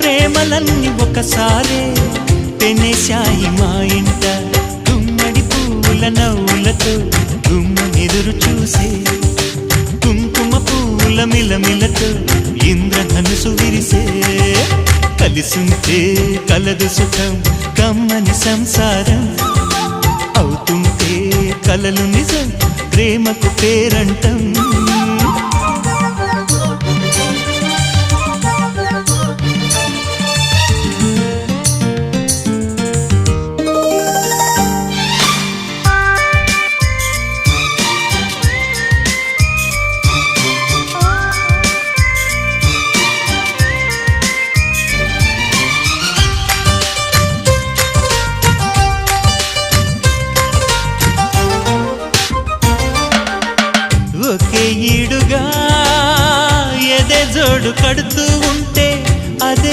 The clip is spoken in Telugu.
ప్రేమలన్నీ ఒకసారే పెనేశాయి మా ఇంట గుమ్మడి పూల నవ్వులతో గుమ్మనెదురు చూసే కుంకుమ పూల మిలమిలతో ఇంద్రధనుసు విరిసే కలిసుంటే కలదు సుఖం కమ్మని సంసారం అవుతుంటే కలలు నిజం ప్రేమకు పేరంటం